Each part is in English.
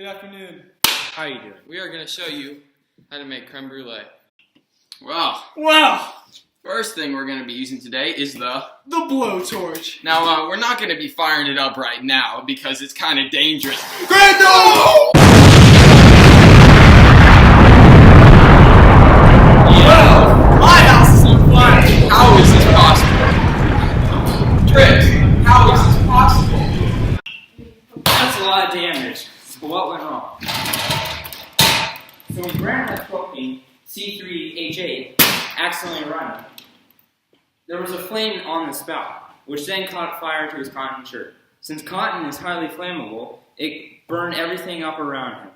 Good afternoon. How are you doing? We are going to show you how to make creme brulee. Wow! First thing we're going to be using today is the blowtorch. Now, we're not going to be firing it up right now because it's kind of dangerous. Granto! Yeah. My house is on fire. How is this possible? Drics, how is this possible? That's a lot of damage. So what went wrong? So when Grandma's propane C3H8 accidentally running, there was a flame on the spout, which then caught fire to his cotton shirt. Since cotton is highly flammable, it burned everything up around him.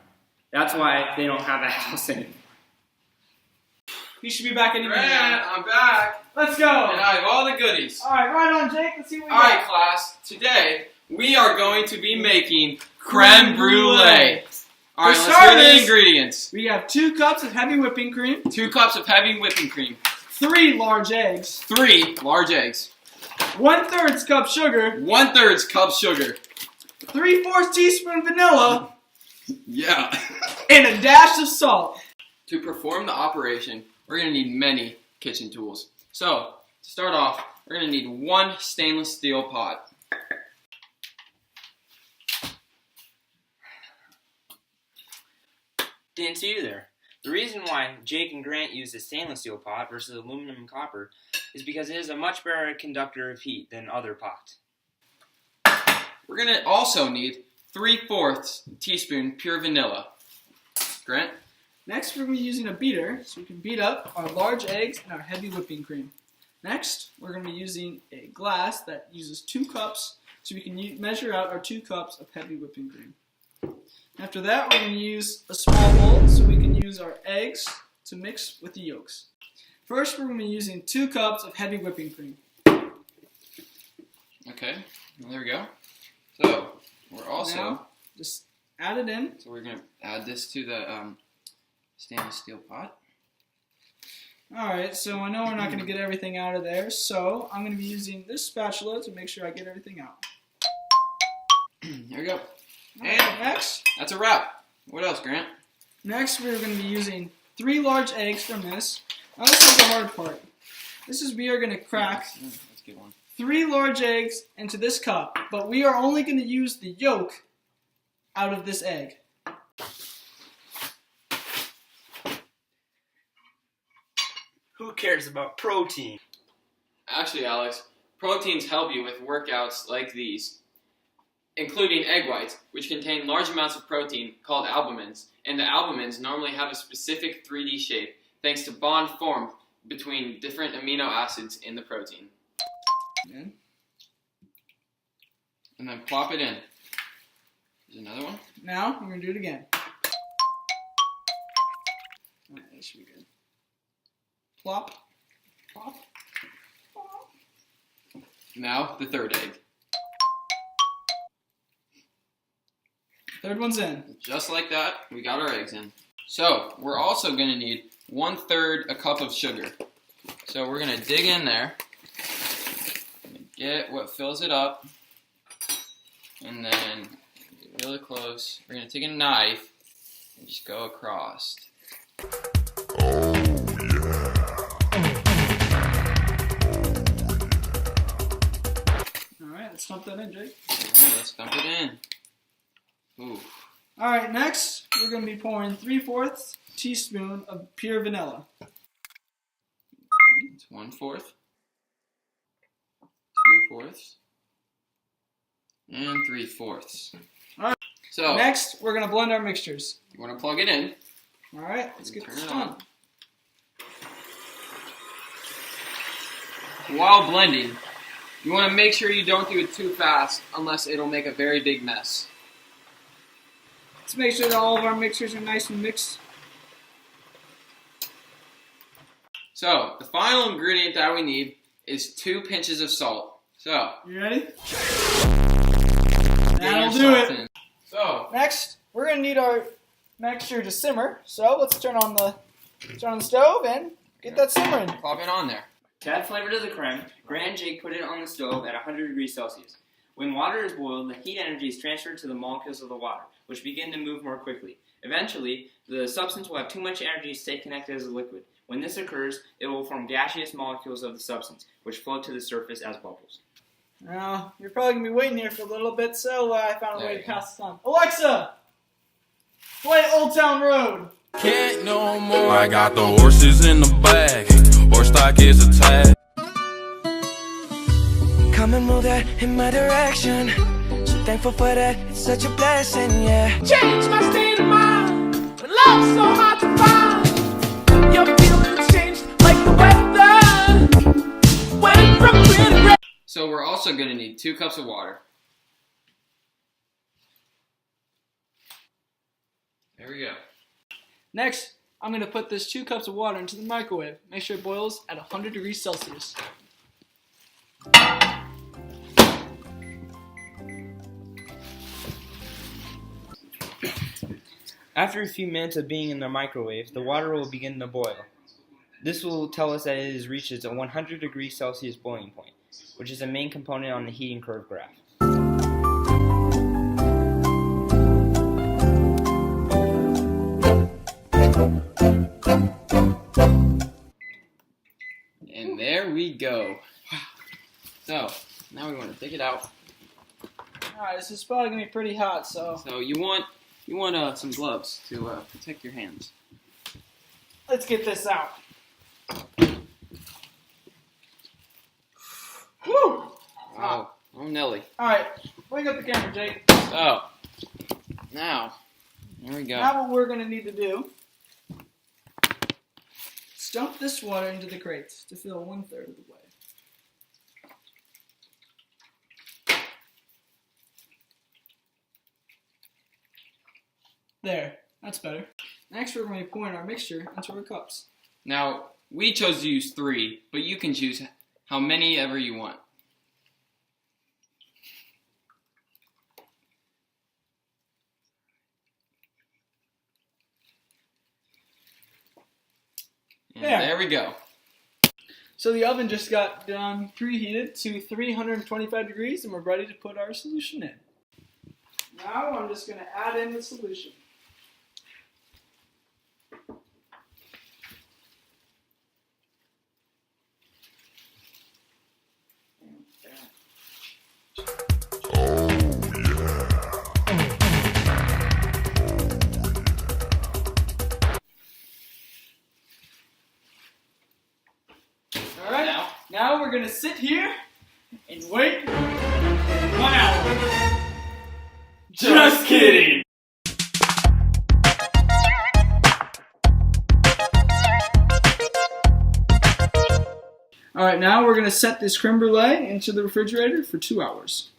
That's why they don't have a house anymore. You should be back any minute. Grant, I'm back. Let's go. And I have all the goodies. Alright, right on, Jake. Let's see what we got. Alright, class. Today, we are going to be making creme brulee. Alright, let's hear the ingredients. We have 2 cups of heavy whipping cream. 2 cups of heavy whipping cream. 3 large eggs. 3 large eggs. 1/3 cup sugar. 1/3 cup sugar. 3/4 teaspoon vanilla. Yeah. And a dash of salt. To perform the operation, we're going to need many kitchen tools. So, to start off, we're going to need 1 stainless steel pot. Didn't see you there. The reason why Jake and Grant use a stainless steel pot versus aluminum and copper is because it is a much better conductor of heat than other pots. We're going to also need 3/4 teaspoon pure vanilla. Grant? Next, we're going to be using a beater so we can beat up our large eggs and our heavy whipping cream. Next, we're going to be using a glass that uses 2 cups so we can measure out our 2 cups of heavy whipping cream. After that, we're going to use a small bowl so we can use our eggs to mix with the yolks. First, we're going to be using 2 cups of heavy whipping cream. Okay, well, there we go. So, we're also... Now, just add it in. So we're going to add this to the stainless steel pot. Alright, so I know we're not going to get everything out of there, so I'm going to be using this spatula to make sure I get everything out. There we go. And next, That's a wrap. What else, Grant? next we're going to be using 3 large eggs from this. Now this is the hard part. We are going to crack Let's get one. 3 large eggs into this cup, but we are only going to use the yolk out of this egg. Who cares about protein? Actually, Alex, proteins help you with workouts like these, including egg whites, which contain large amounts of protein called albumins, and the albumins normally have a specific 3D shape thanks to bond formed between different amino acids in the protein. And then plop it in. There's another one. Now, we're going to do it again. Alright, that should be good. Plop, plop, plop. Now, the 3rd egg. 3rd one's in. Just like that, we got our eggs in. So, we're also going to need 1/3 a cup of sugar. So we're going to dig in there, get what fills it up, and then get really close. We're going to take a knife and just go across. Alright, let's dump that in, Jake. Alright, let's dump it in. Ooh. Alright, next we're going to be pouring 3/4 teaspoon of pure vanilla. It's 1/4, 2/4, and 3/4. Alright. So, Next, we're going to blend our mixtures. you want to plug it in. Alright, let's get this done. While blending, you want to make sure you don't do it too fast, unless it'll make a very big mess. Let's make sure that all of our mixtures are nice and mixed. So, the final ingredient that we need is 2 pinches of salt. So, You ready? get That'll your do salt it. in. So, Next, we're going to need our mixture to simmer. So let's turn on the stove and get that simmering. plop it on there. To add flavor to the creme, Grant and Jake put it on the stove at 100 degrees Celsius. When water is boiled, the heat energy is transferred to the molecules of the water, which begin to move more quickly. Eventually, the substance will have too much energy to stay connected as a liquid. When this occurs, it will form gaseous molecules of the substance, which float to the surface as bubbles. Now, you're probably going to be waiting here for a little bit, so I found a way There to you go. pass this on. Alexa! Play Old Town Road! Can't no more. I got the horses in the back. Horse stock is a tag. Come and move that in my direction. So thankful for that, it's such a blessing, yeah. Change my state of mind. When love's so hard to find. Your feelings changed like the weather. Went from green to gray. So we're also going to need 2 cups of water. There we go. Next, I'm going to put this 2 cups of water into the microwave. Make sure it boils at 100 degrees Celsius. After a few minutes of being in the microwave, the water will begin to boil. This will tell us that it has reached its 100 degrees Celsius boiling point, which is a main component on the heating curve graph. And there we go. So, now we want to take it out. Alright, this is probably going to be pretty hot, so So you want some gloves to protect your hands. let's get this out. Woo! Oh Nelly. Alright, wake up the camera, Jake. So, now, there we go. Now what we're going to need to do is dump this water into the crates to fill 1/3 of the way. There, that's better. Next we're going to be pouring our mixture into our cups. Now, we chose to use 3, but you can choose how many ever you want. And there we go. So the oven just got done preheated to 325 degrees and we're ready to put our solution in. Now I'm just going to add in the solution. Alright, now we're going to sit here and wait 1 hour. Just kidding! Alright, now we're going to set this creme brulee into the refrigerator for 2 hours.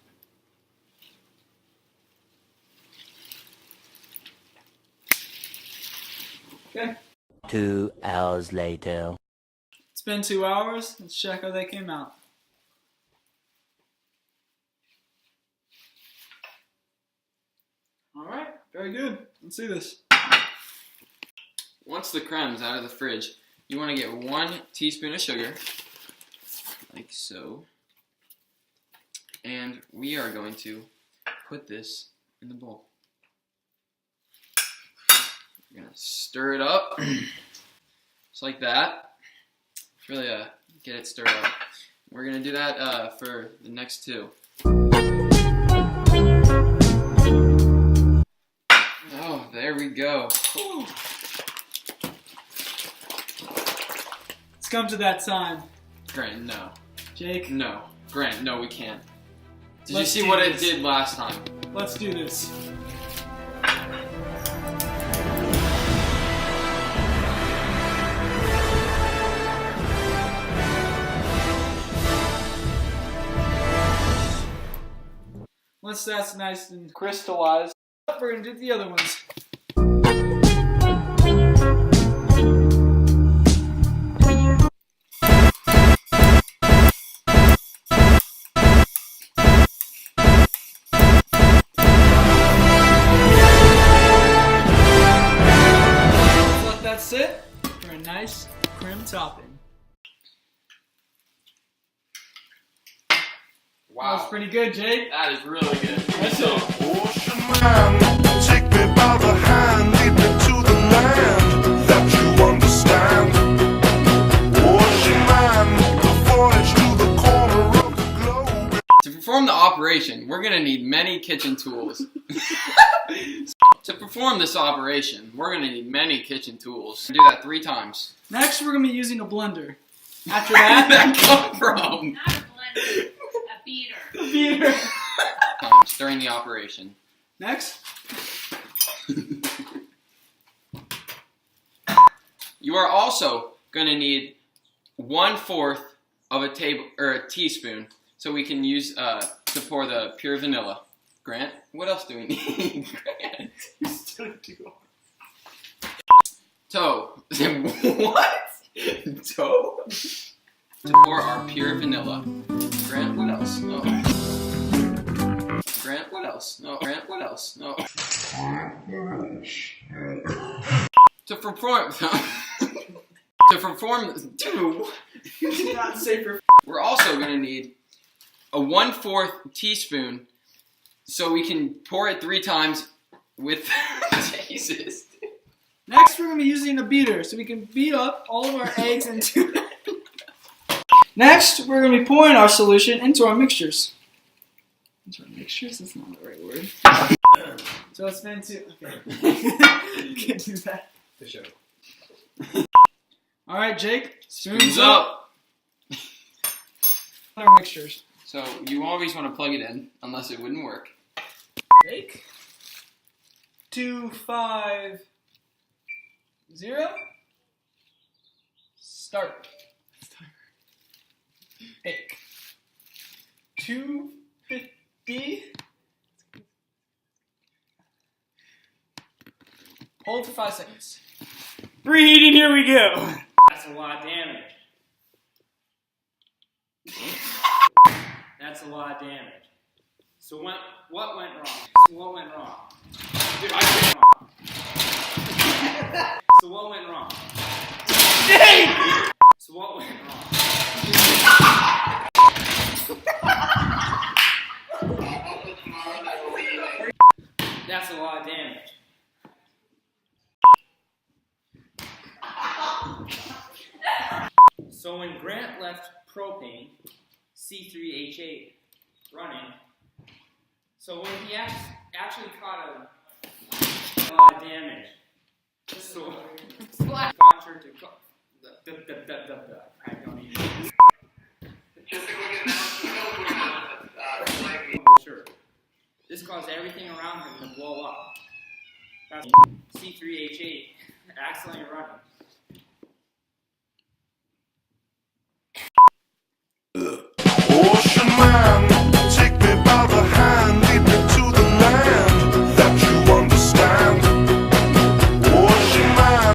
Okay. 2 hours later. It's been 2 hours. Let's check how they came out. Alright, very good. Let's see this. Once the creme's out of the fridge, you want to get 1 teaspoon of sugar, like so. And we are going to put this in the bowl. We're going to stir it up, just like that. Really get it stirred up. We're going to do that for the next 2. Oh, there we go. Whew. It's come to that time. Grant, no. Jake, No. Grant, no, we can't. Did Let's you see do what this. it did last time? let's do this. Once that's nice and crystallized, we're going to do the other ones. Let that sit for a nice creme topping. Wow. That was pretty good, Jake. That is really good. That's So, Ocean man, take me by the hand, lead me to the land that you understand. Ocean man, the voyage to the corner of the globe. to perform the operation, we're gonna need many kitchen tools. To perform this operation, we're gonna need many kitchen tools. Do that 3 times. Next, we're going to be using a blender. After that, Where did that come from? Not a blender, a beater. beater. Times during the operation. Next, You are also gonna need 1/4 of a teaspoon, so we can use to pour the pure vanilla. Grant, what else do we need? Grant. Toe. What? Toe? To pour our pure vanilla. Grant, what else? No. Grant, what else? No. Grant, what else? No. To perform. do not say for. We're also gonna need a 1/4 teaspoon, so we can pour it 3 times with Jesus. Next, we're going to be using a beater so we can beat up all of our eggs into. Next, we're going to be pouring our solution into our mixtures. Into our mixtures? That's not the right word. So it's meant to. Okay. Can't do that. For sure. All right, Jake. Spoons up. Our mixtures. So you always want to plug it in, unless it wouldn't work. Jake. 250. Start. Bake. 250. Hold for 5 seconds. Reheating, here we go. That's a lot of damage. That's a lot of damage. So what went wrong? Dude, So what went wrong? Jake! So what went wrong? That's a lot of damage. So when Grant left propane, C3H8 running, so when he actually caught a lot of damage. So contrary to I don't even. Sure. This caused everything around him to blow up. That's C3H8 accidentally running.